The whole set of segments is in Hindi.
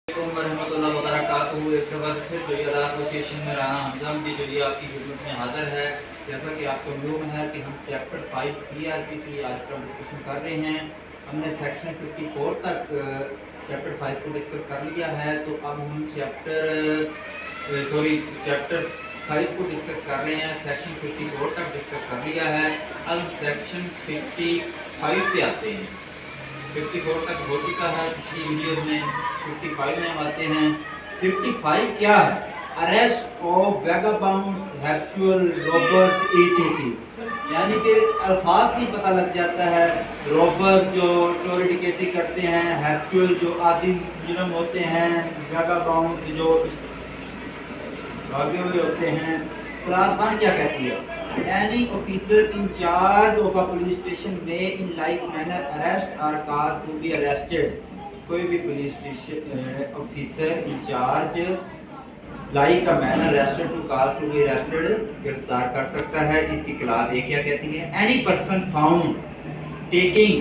वरहमतुल्लाहि वबरकातुहू। एक दफ़ा फिर जो ये एसोसिएशन में राना हमज़म की जो ये आपकी खिदमत में हाज़िर है। जैसा कि आपको मालूम है कि हम चैप्टर 5 CRP की आज का डिस्कशन कर रहे हैं। हमने सेक्शन 54 तक चैप्टर 5 को डिस्कस कर लिया है। तो अब हम चैप्टर 5 को डिस्कस कर रहे हैं। सेक्शन 54 तक डिस्कस कर लिया है। अब हम सेक्शन 55 पे आते हैं। 54 तक हो चुका है पिछली वीडियो में। 55 में हम आते हैं। 55 क्या है? Arrest of vagabond habitual robbers एटीटी, यानी कि अल्फाज ही पता लग जाता है। रॉबर जो चोरी डकैती करते हैं, हैप्चुअल जो आदि जुर्म होते हैं, वैगाबाउंड जो भागे हुए होते हैं। क्लास 1 क्या कहती है? Any officer in charge of a police station may in like manner arrest or cause to be arrested। कोई भी police station officer in charge like a manner arrested to cause to be arrested गिरफ्तार कर सकता है। इसकी क्लास ए क्या कहती है? Any person found taking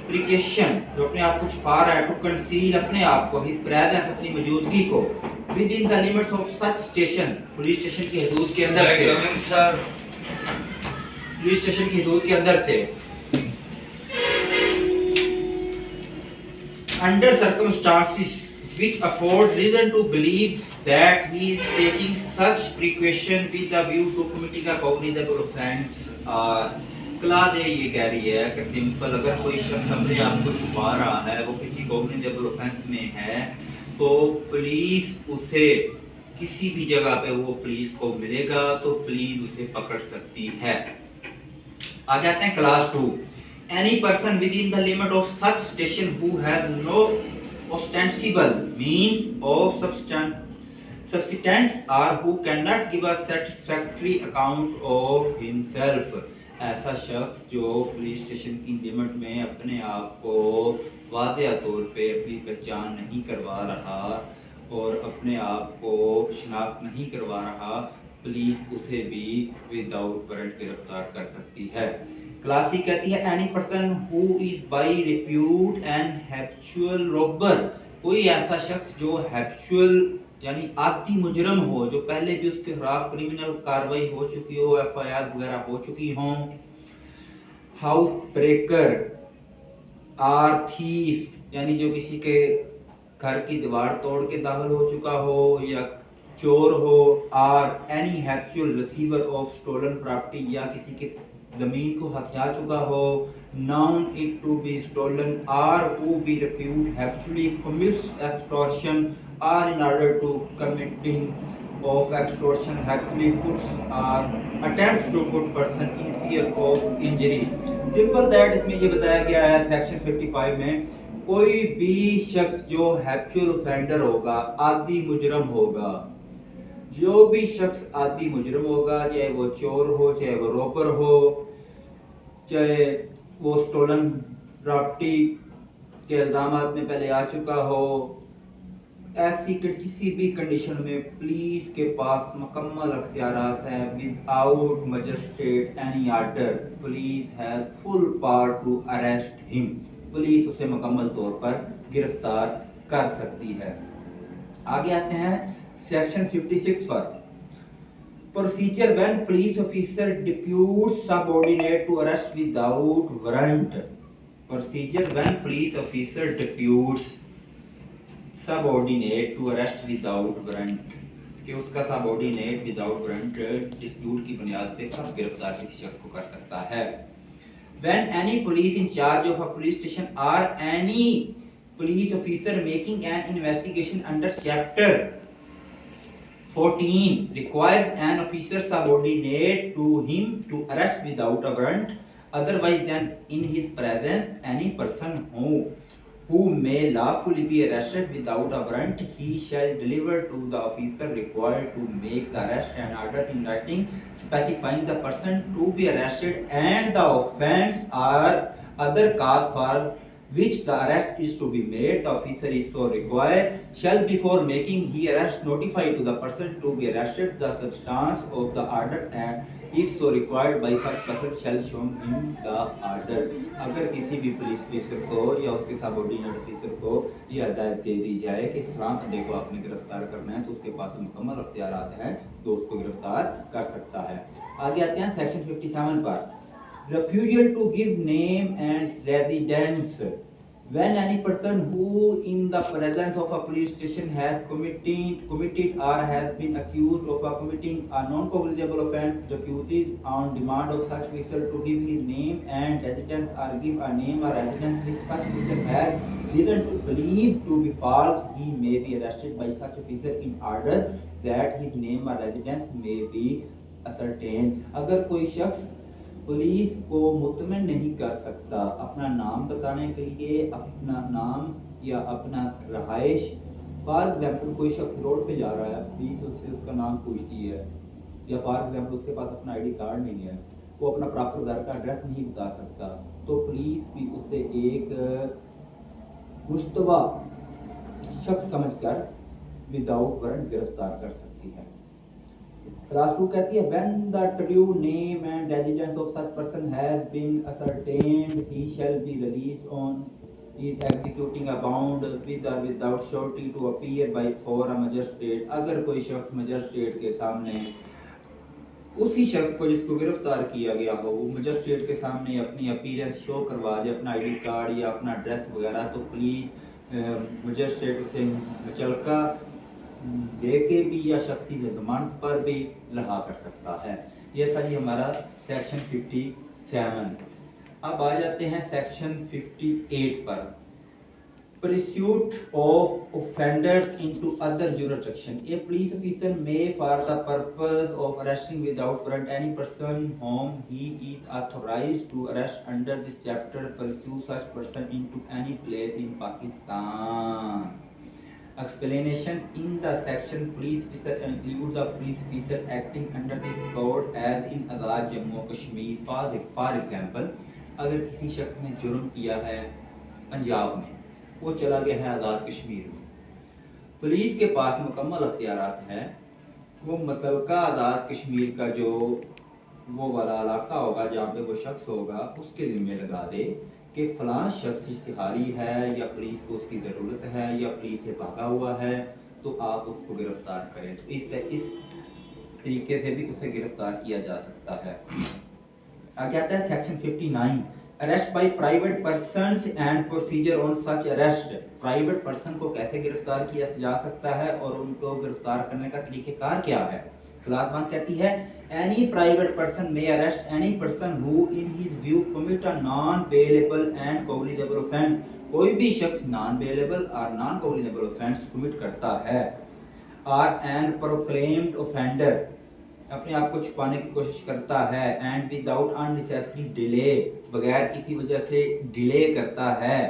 precaution, जो अपने आप को छुपा रहा है, टू कंसील अपने आप को, हिज प्रेजेंस अपनी मौजूदगी को, with in the limits of such station, police station की हदूद के अंदर से, पुलिस स्टेशन की हदूद के अंदर से, under circumstances which afford reason to believe that he is taking such precaution with a view to committing a cognizable offence। Class ए ये कह रही है कि सिंपल, अगर कोई शख्स अपने आप को छुपा रहा है, वो किसी कॉग्निजेबल ऑफेंस में है, तो पुलिस उसे किसी भी जगह पे वो पुलिस को मिलेगा तो पुलिस उसे पकड़ सकती है। आगे आते हैं class 2। Any person within the limit of such station who has no ostensible means of subsistence or who cannot give a satisfactory account of himself। ऐसा शख्स जो पुलिस स्टेशन की लिमिट में अपने आप को वाज़ेह तौर पे अपनी पहचान नहीं करवा रहा और अपने आप को शिनाख्त नहीं करवा रहा, पुलिस उसे भी विदाउट वारंट गिरफ्तार कर सकती है। क्लास ई कहती है any person who is by repute and habitual robber, कोई ऐसा शख्स जो हैप्चुअल यानी आदी मुजरम हो, जो पहले भी उसके खिलाफ क्रिमिनल कार्रवाई हो चुकी हो, FIR वगैरह हो चुकी हो, हाउस ब्रेकर और थीफ, यानी जो किसी के घर की दीवार तोड़ के दाखिल हो चुका हो या चोर हो, और any habitual receiver of stolen property, या किसी के जमीन को हथिया चुका हो, known it to be stolen or who be repute habitually commits extortion or in order to committing of extortion habitually puts or attempts to put person in fear of injury। Simple that इसमें ये बताया गया है सेक्शन 55 में, कोई भी शख्स जो हैप्चुअल ऑफेंडर होगा, आदी मुजरम होगा, जो भी शख्स आदी मुजरम होगा, चाहे वो चोर हो, चाहे वो रॉबर हो, चाहे वो स्टोलन प्रॉपर्टी के इल्जामात में पहले आ चुका हो, ऐसी किसी भी कंडीशन में पुलिस के पास मुकम्मल अख्तियारात हैं। Without magistrate any order, police has full power to arrest him, police उसे मुकम्मल तौर पर गिरफ्तार कर सकती है। आगे आते हैं सेक्शन 56 पर। Procedure when police officer deputes subordinate to arrest without warrant। Procedure when police officer deputes subordinate to arrest without warrant, कि उसका सबऑर्डिनेट विदाउट वारंट डिस्प्यूट की बुनियाद पे कब गिरफ्तार किसी शख्स को कर सकता है? When any police in charge of a police station or any police officer making an investigation under chapter 14 requires an officer subordinate to him to arrest without a warrant, otherwise than in his presence any person who may lawfully be arrested without a warrant, he shall deliver to the officer required to make the arrest an order in writing specifying the person to be arrested and the offence or other cause for which the arrest is to be made. The officer is so required shall before making he arrest notify to the person to be arrested the substance of the order if so required by such person shall shown in the order. अगर किसी भी पुलिस ऑफिसर को या उसके सबऑर्डिनेट ऑफिसर को ये हदायत दे दी जाए कि फलां बंदे को आपने गिरफ्तार करना है, तो उसके पास मुकम्मल अख्तियारात हैं तो उसको गिरफ्तार कर सकता है। आगे आते हैं सेक्शन 57 पर। Refusal to give name and residence. When any person who in the presence of a police station has committed or has been accused of committing a non-cognizable offence refuses on demand of such officer to give his name and residence or give a name or residence which such officer has reason to believe to be false, he may be arrested by such officer in order that his name or residence may be ascertained. अगर कोई शख्स पुलिस को मुतमिन नहीं कर सकता अपना नाम बताने के लिए, अपना नाम या अपना रहाइश, फॉर एग्जाम्पल कोई शख्स रोड पे जा रहा है, पुलिस उससे उसका नाम पूछती है, या फॉर एग्जाम्पल उसके पास अपना आईडी कार्ड नहीं है, वो अपना प्रॉपर घर का एड्रेस नहीं बता सकता, तो पुलिस भी उसे एक मुश्तबा शख्स समझकर विदाउट वारंट गिरफ्तार कर सकती है। क्लास 2 कहती है when the true name and residence of such person has been ascertained, he shall be released on his executing a bond with or without surety to appear by for a magistrate। अगर कोई शख्स मजिस्ट्रेट के सामने उसी शख्स को जिसको गिरफ्तार किया गया हो, वो मजिस्ट्रेट के सामने अपनी अपीयरेंस शो करवा दे, अपना आईडी कार्ड या अपना एड्रेस वगैरह, तो पुलिस मजिस्ट्रेट उसे मुचलका दे के भी या शख्सी जमानत पर भी लहा कर सकता है। ये था जी हमारा सेक्शन 57। अब आ जाते हैं सेक्शन 58 पर। Pursuit of offenders into other jurisdiction. A police officer may, for the purpose of arresting without warrant any person whom he is authorized to arrest under this chapter, pursue such person into any place in Pakistan. Explanation in the section police officer includes the police officer acting under this code as in Azad Jammu Kashmir। For example, अगर किसी शख्स ने जुर्म किया है पंजाब में, वो चला गया है आज़ाद कश्मीर में, पुलिस के पास मुकम्मल अख्तियारात हैं, वो मुतलका आज़ाद कश्मीर का जो वो वाला इलाका होगा जहाँ पे वो शख्स होगा, उसके ज़िम्मे लगा दे कि फलां शख्स इश्तिहारी है या पुलिस को उसकी ज़रूरत है या पुलिस से भागा हुआ है, तो आप उसको गिरफ्तार करें। तो इस तरीके से भी उसे गिरफ्तार किया जा सकता है। आगे आता है section 59। Arrest by private persons and procedure on such arrest. Private person को कैसे गिरफ्तार किया जा सकता है और उनको गिरफ्तार करने का तरीक़ेकार क्या है। क्लास 1 कहती है any private person may arrest any person who in his view commit a non bailable and cognizable offence. कोई भी शख्स नॉन बेलेबल और नॉन कॉग्निजेबल ऑफेंस कमिट करता है, और एन प्रोक्लेम्ड ऑफेंडर अपने आप को छुपाने की कोशिश करता है, एंड विदाउट अननेसेसरी डिले, बगैर किसी वजह से डिले करता है,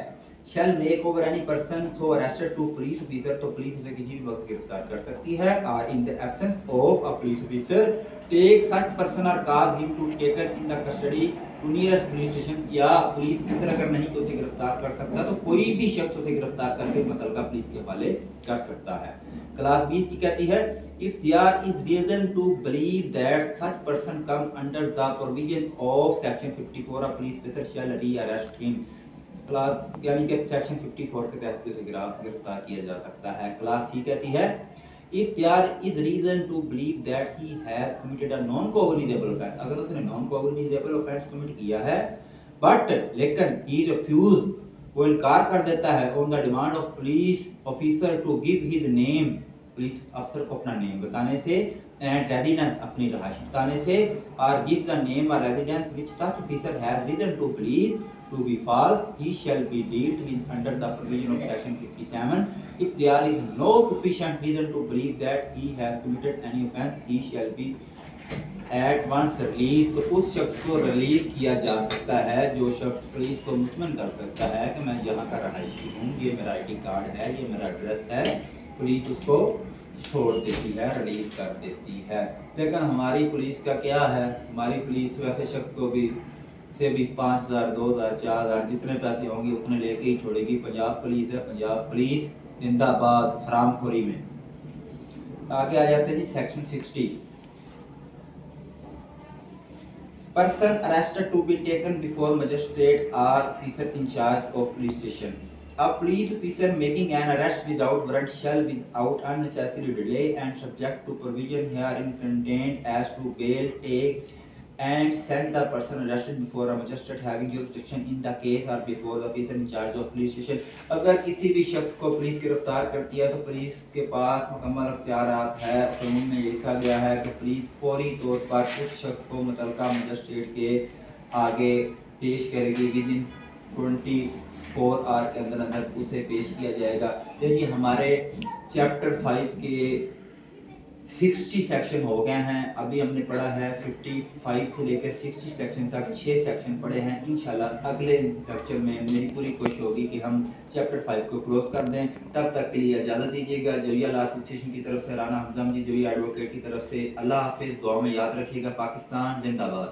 shall make over any person so arrested to police officer, तो पुलिस उसे किसी भी वक्त गिरफ्तार कर सकती है। और in the absence of a police officer take such person or cause him to taken in the custody to nearest police station. या पुलिस ऑफिसर अगर नहीं तो उसे गिरफ्तार कर सकता, तो कोई भी शख्स उसे गिरफ्तार करके मुतलका पुलिस के हवाले कर सकता है। क्लास 20 की कहती है if there is reason to believe that such person come under the provision of section 54, a police officer shall rearrest him। Class यानी कि सेक्शन 54 के तहत उसे गिरफ्तार किया जा सकता है। क्लास सी कहती है if there is reason to believe that he has committed a non cognizable offense, अगर उसने non cognizable offense commit किया है but लेकिन he refused, वो इनकार कर देता है on the demand of police officer to give his name, police अफसर को अपना नेम बताने से, एंड रेजिडेंस अपनी रहायश बताने से, और गिव द नेम और residence which such officer has reason to believe to be false, he shall be dealt with under the provision of section 57। If there is no sufficient reason to believe that he has committed any offence, he shall be at once release, तो उस शख्स को रिलीज किया जा सकता है जो शख्स पुलिस को मुतमइन कर सकता है कि मैं यहाँ का रहायशी हूँ, ये मेरा आईडी कार्ड है, ये मेरा एड्रेस है, पुलिस उसको छोड़ देती है, रिलीज कर देती है। लेकिन हमारी पुलिस का क्या है, हमारी पुलिस वैसे शख्स को भी 5000, 2000, 4000 जितने पैसे होंगे उतने लेके ही छोड़ेगी। पंजाब पुलिस है, पंजाब पुलिस जिंदाबाद हरामखोरी में। आगे आ जाते हैं जी section 60। Person arrested to be taken before magistrate or officer in charge of police station. A police officer making an arrest without warrant shall, without unnecessary delay and subject to provision herein contained as to bail, take and send the person arrested before a magistrate having jurisdiction in the case or before the officer in charge of police station. अगर किसी भी शख्स को पुलिस गिरफ्तार करती है तो पुलिस के पास मुकम्मल अख्तियारात है। कानून में लिखा गया है कि पुलिस फौरी तौर पर उस शख्स को मुतलका मजिस्ट्रेट के आगे पेश करेगी। विद इन 24 आवर के अंदर अंदर उसे पेश किया जाएगा। देखिए हमारे चैप्टर 5 के 60 सेक्शन हो गए हैं। अभी हमने पढ़ा है 55 से लेकर 60 सेक्शन तक 6 सेक्शन पढ़े हैं। इंशाल्लाह अगले लेक्चर में मेरी पूरी कोशिश होगी कि हम चैप्टर 5 को क्लोज कर दें। तब तक के लिए इजाज़त दीजिएगा। जोया लॉ एसोसिएशन की तरफ से, राना हमजा जी जोया एडवोकेट की तरफ से अल्लाह हाफिज़। दुआ में याद रखिएगा। पाकिस्तान जिंदाबाद।